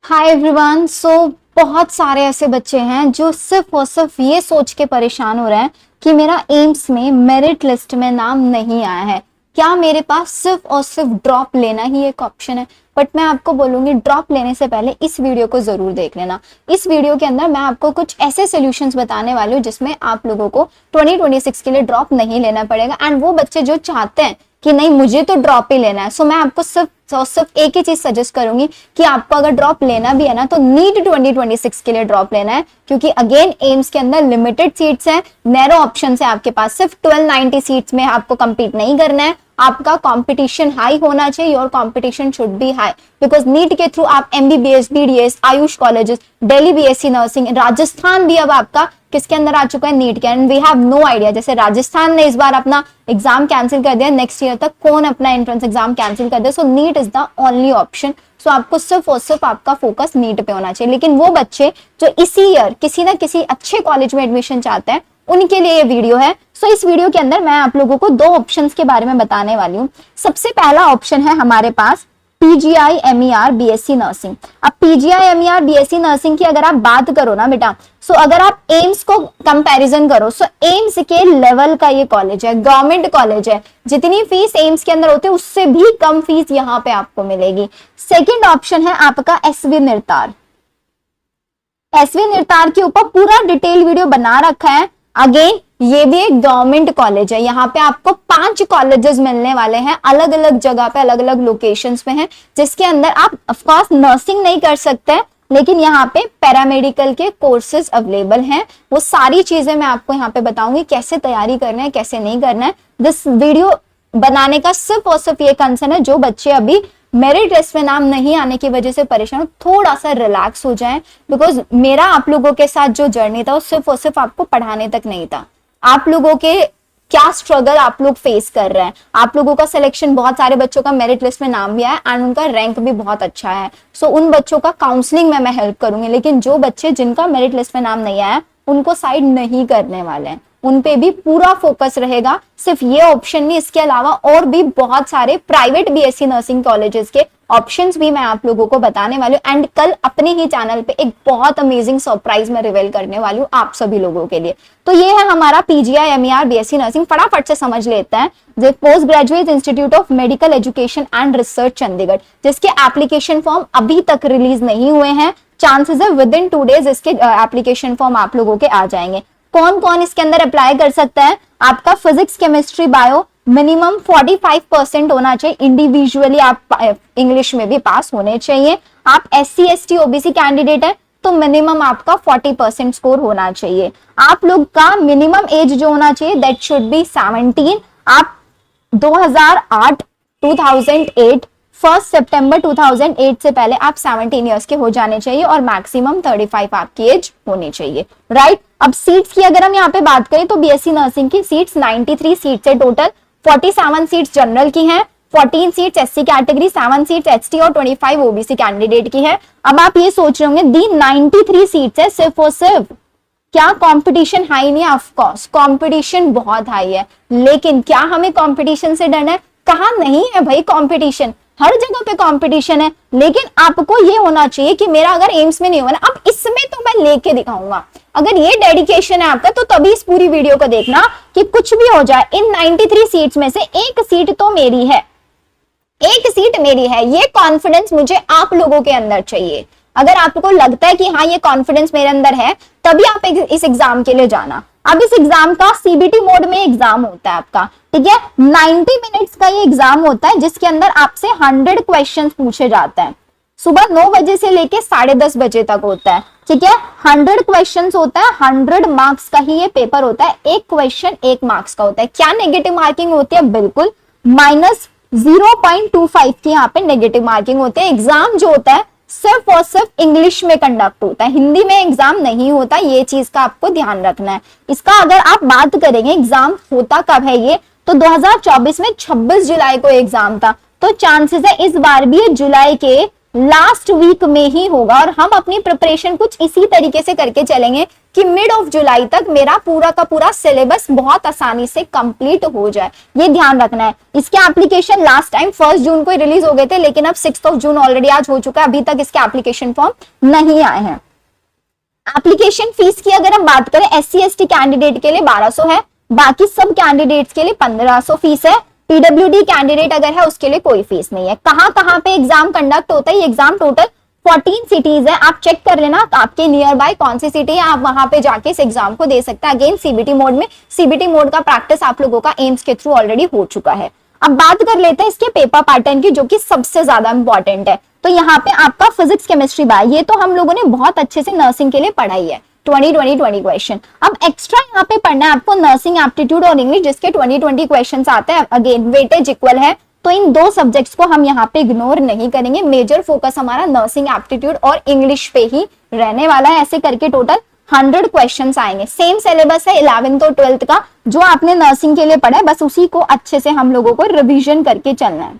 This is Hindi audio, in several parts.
Hi everyone. बहुत सारे ऐसे बच्चे हैं जो सिर्फ और सिर्फ ये सोच के परेशान हो रहे हैं कि मेरा एम्स में मेरिट लिस्ट में नाम नहीं आया है, क्या मेरे पास सिर्फ और सिर्फ ड्रॉप लेना ही एक ऑप्शन है। बट मैं आपको बोलूंगी ड्रॉप लेने से पहले इस वीडियो को जरूर देख लेना। इस वीडियो के अंदर मैं आपको कुछ ऐसे सॉल्यूशंस बताने वाली हूँ जिसमें आप लोगों को 2026 के लिए ड्रॉप नहीं लेना पड़ेगा। एंड वो बच्चे जो चाहते हैं कि नहीं मुझे तो ड्रॉप ही लेना है, सो मैं आपको सिर्फ एक ही चीज सजेस्ट करूंगी कि आपको अगर ड्रॉप लेना भी है ना तो नीट 2026 के लिए ड्रॉप लेना है, क्योंकि अगेन एम्स के अंदर लिमिटेड सीट्स हैं, नैरो ऑप्शन है आपके पास। सिर्फ 1290 सीट्स में आपको compete नहीं करना है, आपका कंपटीशन हाई होना चाहिए। Your competition should be high because NEET के थ्रू आप MBBS, BDS, AYUSH colleges, Delhi BSc nursing, Rajasthan भी अब आपका किसके अंदर आ चुका है, नीट के। And we have no idea, जैसे राजस्थान ने इस बार अपना एग्जाम कैंसिल कर दिया, नेक्स्ट ईयर तक कौन अपना एंट्रेंस एग्जाम कैंसिल कर दे। So NEET is the only option. So आपको सिर्फ और सिर्फ आपका फोकस नीट पे होना चाहिए। लेकिन वो बच्चे जो इसी ईयर किसी ना किसी अच्छे कॉलेज में एडमिशन चाहते हैं उनके लिए ये वीडियो है। सो इस वीडियो के अंदर मैं आप लोगों को दो ऑप्शंस के बारे में बताने वाली हूँ। सबसे पहला ऑप्शन है हमारे पास पीजीआई एमईआर बीएससी नर्सिंग। अब पीजीआई एमईआर बीएससी नर्सिंग की अगर आप बात करो ना बेटा, सो अगर आप एम्स को कंपैरिजन करो, सो एम्स के लेवल का ये कॉलेज है, गवर्नमेंट कॉलेज है। जितनी फीस एम्स के अंदर होती है उससे भी कम फीस यहाँ पे आपको मिलेगी। सेकेंड ऑप्शन है आपका एसवी निर्तार। एसवी निर्तार के ऊपर पूरा डिटेल वीडियो बना रखा है। अगेन ये भी एक गवर्नमेंट कॉलेज है। यहाँ पे आपको 5 कॉलेजेस मिलने वाले हैं, अलग अलग जगह पे, अलग अलग लोकेशंस पे हैं, जिसके अंदर आप ऑफकोर्स नर्सिंग नहीं कर सकते, लेकिन यहाँ पे पैरामेडिकल के कोर्सेज अवेलेबल हैं। वो सारी चीजें मैं आपको यहाँ पे बताऊंगी, कैसे तैयारी करना है, कैसे नहीं करना है। दिस वीडियो बनाने का सिर्फ और सिर्फ ये कंसर्न है, जो बच्चे अभी मेरिट लिस्ट में नाम नहीं आने की वजह से परेशान हो, थोड़ा सा रिलैक्स हो जाएं। बिकॉज मेरा आप लोगों के साथ जो जर्नी था वो सिर्फ और सिर्फ आपको पढ़ाने तक नहीं था। आप लोगों के क्या स्ट्रगल आप लोग फेस कर रहे हैं। आप लोगों का सिलेक्शन, बहुत सारे बच्चों का मेरिट लिस्ट में नाम भी आया एंड उनका रैंक भी बहुत अच्छा है। सो उन बच्चों का काउंसलिंग में मैं हेल्प करूंगी। लेकिन जो बच्चे जिनका मेरिट लिस्ट में नाम नहीं आया उनको साइड नहीं करने वाले हैं, उन पे भी पूरा फोकस रहेगा। सिर्फ ये ऑप्शन नहीं, इसके अलावा और भी बहुत सारे प्राइवेट बीएससी नर्सिंग कॉलेजेस के ऑप्शंस भी मैं आप लोगों को बताने वाली हूँ। एंड कल अपने ही चैनल पे एक बहुत अमेजिंग सरप्राइज मैं रिवील करने वाली हूँ आप सभी लोगों के लिए। तो ये है हमारा पीजीआई एमईआर बीएससी नर्सिंग। फटाफट से समझ लेते हैं। Post graduate institute of medical education and research Chandigarh, जिसके एप्लीकेशन फॉर्म अभी तक रिलीज नहीं हुए हैं। चांसेस है विद इन 2 डेज इसके एप्लीकेशन फॉर्म आप लोगों के आ जाएंगे। कौन कौन इसके अंदर अप्लाई कर सकता है? आपका फिजिक्स, केमिस्ट्री, बायो मिनिमम 45% होना चाहिए। इंडिविजुअली आप इंग्लिश में भी पास होने चाहिए। आप SC ST OBC कैंडिडेट है तो मिनिमम आपका 40% स्कोर होना चाहिए। आप लोग का मिनिमम एज जो होना चाहिए दैट शुड बी 17। आप 2008 1 सितंबर 2008 से पहले आप 17 इयर्स के हो जाने चाहिए और मैक्सिमम 35 आपकी एज होनी चाहिए, राइट। अब सीट्स की अगर हम यहाँ पे बात करें तो बीएससी नर्सिंग की सीट्स 93 सीट्स है टोटल। 47 सीट्स जनरल की हैं, 14 seats SC category, 7 seats ST और 25 ओबीसी कैंडिडेट की है। अब आप ये सोच रहे होंगे दी 93 सीट्स है सिर्फ और सिर्फ, क्या कंपटीशन हाई नहीं है? ऑफ कोर्स कंपटीशन बहुत हाई है, लेकिन क्या हमें कंपटीशन से डरना है? कहा नहीं है भाई, कंपटीशन हर जगह पे कंपटीशन है। लेकिन आपको ये होना चाहिए कि मेरा अगर एम्स में नहीं होगा ना, अब इसमें तो मैं लेके दिखाऊंगा। अगर ये डेडिकेशन है आपका तो तभी इस पूरी वीडियो को देखना कि कुछ भी हो जाए, इन 93 सीट्स में से एक सीट तो मेरी है, एक सीट मेरी है। ये कॉन्फिडेंस मुझे आप लोगों के अंदर चाहिए। अगर आपको लगता है कि हाँ ये कॉन्फिडेंस मेरे अंदर है, तभी आप इस एग्जाम के लिए जाना। अब इस एग्जाम का सीबीटी मोड में एग्जाम होता है आपका, ठीक है। 90 मिनट्स का ये एग्जाम होता है जिसके अंदर आपसे 100 क्वेश्चंस पूछे जाते हैं। सुबह 9 बजे से लेके 10:30 बजे तक होता है, ठीक है। 100 क्वेश्चंस होता है, 100 मार्क्स का ही ये पेपर होता है। एक क्वेश्चन 1 मार्क्स का होता है। क्या नेगेटिव मार्किंग होती है? बिल्कुल -0.25 की यहाँ पे नेगेटिव मार्किंग होती है। एग्जाम जो होता है सिर्फ और सिर्फ इंग्लिश में कंडक्ट होता है, हिंदी में एग्जाम नहीं होता। ये चीज का आपको ध्यान रखना है। इसका अगर आप बात करेंगे एग्जाम होता कब है ये, तो 2024 में 26 जुलाई को एग्जाम था। तो चांसेस है इस बार भी ये जुलाई के लास्ट वीक में ही होगा और हम अपनी प्रिपरेशन कुछ इसी तरीके से करके चलेंगे कि मिड ऑफ जुलाई तक मेरा पूरा का पूरा सिलेबस बहुत आसानी से कंप्लीट हो जाए, ये ध्यान रखना है। इसके एप्लीकेशन लास्ट टाइम 1 जून को रिलीज हो गए थे, लेकिन अब 6 जून ऑलरेडी आज हो चुका है, अभी तक इसके एप्लीकेशन फॉर्म नहीं आए हैं। एप्लीकेशन फीस की अगर हम बात करें, SC/ST कैंडिडेट के लिए 1200 है, बाकी सब कैंडिडेट्स के लिए 1500 फीस है। PWD कैंडिडेट अगर है उसके लिए कोई फीस नहीं है। कहां पे एग्जाम कंडक्ट होता है, ये एग्जाम टोटल 14 सिटीज है, आप चेक कर लेना आपके नियर बाय कौन सी सिटी है, आप वहां पे जाके इस एग्जाम को दे सकते हैं। अगेन CBT मोड में, CBT मोड का प्रैक्टिस आप लोगों का एम्स के थ्रू ऑलरेडी हो चुका है। अब बात कर लेते हैं इसके पेपर पैटर्न की, जो कि सबसे ज्यादा इंपॉर्टेंट है। तो यहाँ पे आपका फिजिक्स, केमिस्ट्री, बायो, ये तो हम लोगों ने बहुत अच्छे से नर्सिंग के लिए पढ़ाई है, 20 क्वेश्चन। अब एक्स्ट्रा यहाँ पे पढ़ना है आपको नर्सिंग एप्टीट्यूड और इंग्लिश, जिसके 20 क्वेश्चन आते हैं। अगेन वेटेज इक्वल है, तो इन दो सब्जेक्ट्स को हम यहाँ पे इग्नोर नहीं करेंगे। मेजर फोकस हमारा नर्सिंग एप्टीट्यूड और इंग्लिश पे ही रहने वाला है। ऐसे करके टोटल 100 क्वेश्चंस आएंगे। सेम सिलेबस है 11th और 12th का, जो आपने नर्सिंग के लिए पढ़ा है, बस उसी को अच्छे से हम लोगों को रिवीजन करके चलना है,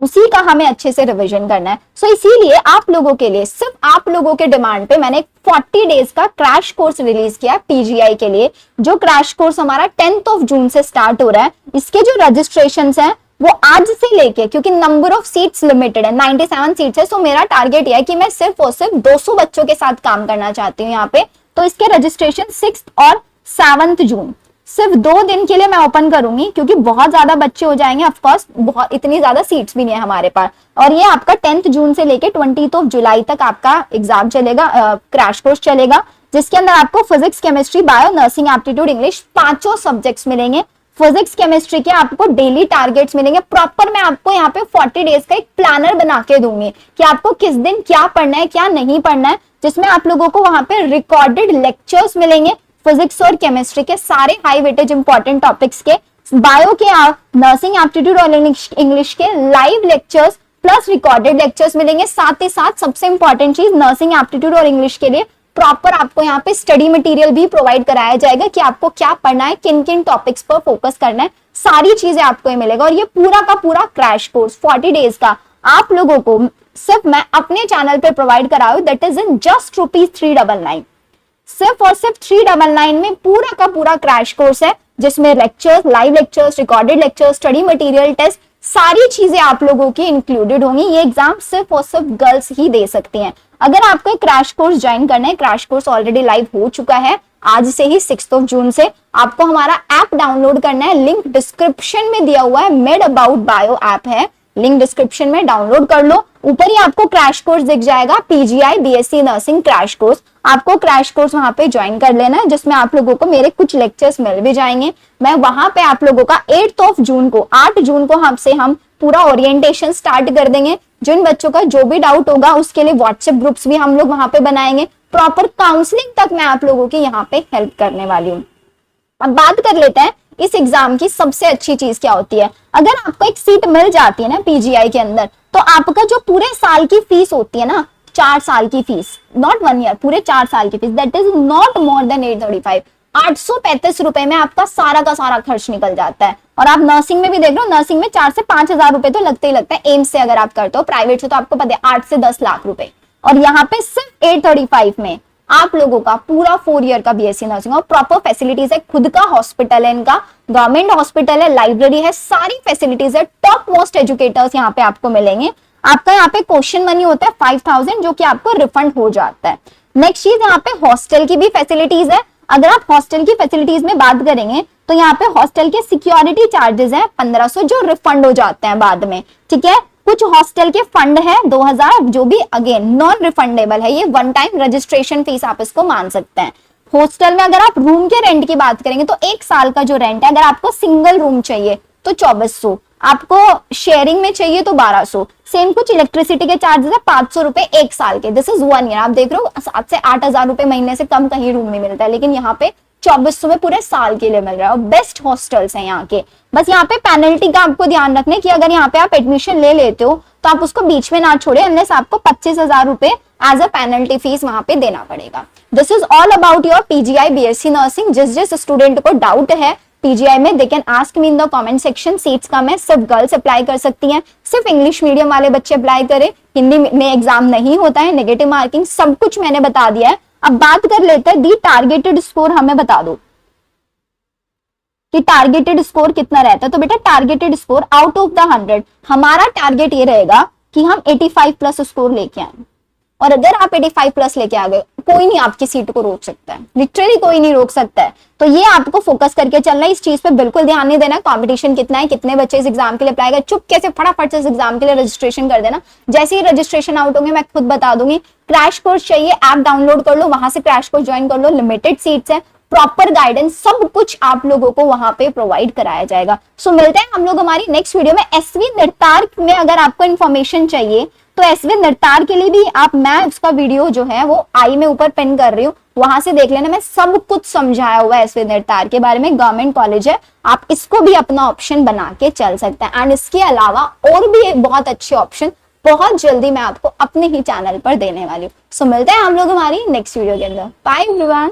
उसी का हमें अच्छे से रिवीजन करना है। सो इसीलिए आप लोगों के लिए, सिर्फ आप लोगों के डिमांड पे मैंने 40 डेज का क्रैश कोर्स रिलीज किया PGI के लिए, जो क्रैश कोर्स हमारा 10th जून से स्टार्ट हो रहा है। इसके जो रजिस्ट्रेशंस हैं वो आज से लेके, क्योंकि नंबर ऑफ सीट्स लिमिटेड है, 97 सीट्स है, सो मेरा टारगेट यह है कि मैं सिर्फ और सिर्फ 200 बच्चों के साथ काम करना चाहती हूँ यहाँ पे। तो इसके रजिस्ट्रेशन 6 और 7 जून सिर्फ 2 दिन के लिए मैं ओपन करूंगी, क्योंकि बहुत ज्यादा बच्चे हो जाएंगे। ऑफ कोर्स बहुत इतनी ज्यादा सीट्स भी नहीं है हमारे पास। और ये आपका 10th जून से लेके 20 जुलाई तक आपका एग्जाम चलेगा, क्रैश कोर्स चलेगा, जिसके अंदर आपको physics, chemistry, bio, nursing aptitude, English, पांचों सब्जेक्ट्स मिलेंगे। फिजिक्स, केमिस्ट्री के आपको डेली टारगेट्स मिलेंगे। प्रॉपर मैं आपको यहाँ पे 40 डेज का एक प्लानर बना के दूंगी कि आपको किस दिन क्या पढ़ना है, क्या नहीं पढ़ना है, जिसमें आप लोगों को वहां पे रिकॉर्डेड लेक्चर्स मिलेंगे फिजिक्स और केमिस्ट्री के सारे हाई वेटेज इंपॉर्टेंट टॉपिक्स के, बायो के, नर्सिंग एप्टीट्यूड और इंग्लिश के live lectures plus recorded lectures मिलेंगे। साथ ही साथ सबसे इंपॉर्टेंट चीज, नर्सिंग एप्टीट्यूड और इंग्लिश के लिए प्रॉपर आपको यहाँ पे स्टडी मटेरियल भी प्रोवाइड कराया जाएगा कि आपको क्या पढ़ना है, किन किन टॉपिक्स पर फोकस करना है, सारी चीजें आपको ये मिलेगा। और ये पूरा का पूरा क्रैश कोर्स 40 डेज का आप लोगों को सिर्फ मैं अपने चैनल पे प्रोवाइड करा रहा हूं, दैट इज इन जस्ट ₹399। सिर्फ और सिर्फ 399 में पूरा का पूरा क्रैश कोर्स है, जिसमें lectures, live lectures, recorded lectures, study material, test, सारी चीजें आप लोगों की इंक्लूडेड होंगी। ये एग्जाम सिर्फ और सिर्फ गर्ल्स ही दे सकती हैं। अगर आपको एक क्रैश कोर्स ज्वाइन करना है, क्रैश कोर्स ऑलरेडी लाइव हो चुका है आज से ही 6 जून से। आपको हमारा ऐप डाउनलोड करना है, लिंक डिस्क्रिप्शन में दिया हुआ है, मेड अबाउट बायो ऐप है, लिंक डिस्क्रिप्शन में डाउनलोड कर लो। ऊपर ही आपको क्रैश कोर्स दिख जाएगा, PGI BSc nursing crash course. आपको क्रैश कोर्स वहां पे ज्वाइन कर लेना है, जिसमें आप लोगों को मेरे कुछ लेक्चर्स मिल भी जाएंगे। मैं वहां पे आप लोगों का 8 जून को, 8 जून को हमसे हम पूरा ओरिएंटेशन स्टार्ट कर देंगे। जिन बच्चों का जो भी डाउट होगा उसके लिए व्हाट्सएप ग्रुप्स भी हम लोग वहां पे बनाएंगे। प्रॉपर काउंसलिंग तक मैं आप लोगों की यहाँ पे हेल्प करने वाली हूँ। अब बात कर लेते हैं इस एग्जाम की सबसे अच्छी चीज क्या होती है। अगर आपको एक सीट मिल जाती है ना PGI के अंदर, तो आपका जो पूरे साल की फीस होती है ना, 4 साल की फीस, नॉट 1 ईयर, पूरे 4 साल की fees, that is not more than 835, 835 रुपए में आपका सारा का सारा खर्च निकल जाता है। और आप नर्सिंग में भी देख लो, नर्सिंग में 4 से 5 हजार रुपए तो लगते ही लगता है। एम्स से अगर आप करते हो, प्राइवेट से तो आपको पता है 8 से 10 लाख रुपए। और यहाँ पे सिर्फ 835 में आप लोगों का पूरा 4 ईयर का BSc नर्सिंग और प्रॉपर फैसिलिटीज है। खुद का हॉस्पिटल है, इनका गवर्नमेंट हॉस्पिटल है, लाइब्रेरी है, सारी फैसिलिटीज है। टॉप मोस्ट एजुकेटर्स यहाँ पे आपको मिलेंगे। आपका यहाँ पे क्वेश्चन मनी होता है 5000, जो कि आपको रिफंड हो जाता है। नेक्स्ट चीज, यहाँ पे हॉस्टल की भी फैसिलिटीज है। अगर आप हॉस्टल की फैसिलिटीज में बात करेंगे तो यहाँ पे हॉस्टल के सिक्योरिटी चार्जेस हैं 1500, जो रिफंड हो जाते हैं बाद में, ठीक है। कुछ हॉस्टल के फंड है 2000, जो भी अगेन नॉन रिफंडेबल है। ये 1 टाइम रजिस्ट्रेशन फीस आप इसको मान सकते हैं। हॉस्टल में अगर आप रूम के रेंट की बात करेंगे तो 1 साल का जो रेंट है, अगर आपको सिंगल रूम चाहिए तो 2400, आपको शेयरिंग में चाहिए तो 1200। सेम कुछ इलेक्ट्रिसिटी के चार्जेस है 500 रुपए 1 साल के। This is 1 year. आप देख रहे हो 7 से 8 हजार रुपए महीने से कम कहीं रूम में मिलता है, लेकिन यहाँ पे 2400 में पूरे साल के लिए मिल रहा है। और बेस्ट हॉस्टल्स हैं यहाँ के। बस यहाँ पे पेनल्टी का आपको ध्यान रखना है कि अगर यहाँ पे आप एडमिशन ले लेते हो तो आप उसको बीच में ना छोड़े, अनलेस आपको 25,000 रुपए एज अ पेनल्टी फीस वहां पे देना पड़ेगा। This is all about your PGI BSc nursing. जिस स्टूडेंट को डाउट है पीजीआई में they can ask me in the comment section. Seats कम है, सिर्फ गर्ल्स अप्लाई कर सकती हैं, सिर्फ इंग्लिश मीडियम वाले बच्चे अप्लाई करें, हिंदी में एग्जाम नहीं होता है, नेगेटिव मार्किंग, सब कुछ मैंने बता दिया है। अब बात कर लेते हैं दी टारगेटेड स्कोर, हमें बता दो कि टारगेटेड स्कोर कितना रहता है। तो बेटा targeted score out of the 100 हमारा टारगेट ये रहेगा कि हम 85 प्लस स्कोर लेके आए, और अगर आप 85 प्लस लेके आ गए, कोई नहीं आपकी सीट को रोक सकता है, लिटरली कोई नहीं रोक सकता है। तो ये आपको फोकस करके चलना है, इस चीज पे बिल्कुल ध्यान नहीं देना। कंपटीशन कितना है, कितने बच्चे इस एग्जाम के लिए अप्लाई कर, चुपके से फटाफट से इस एग्जाम के लिए रजिस्ट्रेशन कर देना। जैसे ही रजिस्ट्रेशन आउट होंगे मैं खुद बता दूंगी। क्रैश कोर्स चाहिए, ऐप डाउनलोड कर लो, वहां से क्रैश कोर्स ज्वाइन कर लो, लिमिटेड सीट्स है, प्रॉपर गाइडेंस, सब कुछ आप लोगों को वहां पे प्रोवाइड कराया जाएगा। सो मिलते हैं हम लोग हमारी नेक्स्ट वीडियो में। एसवी निर्तार्क में अगर आपको इन्फॉर्मेशन चाहिए तो एसवी निर्तार्क के लिए भी आप, मैं उसका वीडियो जो है वो आई में ऊपर पिन कर रही हूँ, वहां से देख लेना। मैं सब कुछ समझाया हुआ है एसवी निर्तार्क के बारे में, गवर्नमेंट कॉलेज है, आप इसको भी अपना ऑप्शन बना के चल सकते हैं। एंड इसके अलावा और भी एक बहुत अच्छे ऑप्शन बहुत जल्दी मैं आपको अपने ही चैनल पर देने वाली हूँ। सो मिलते हैं हम लोग हमारी नेक्स्ट वीडियो के अंदर। Bye everyone.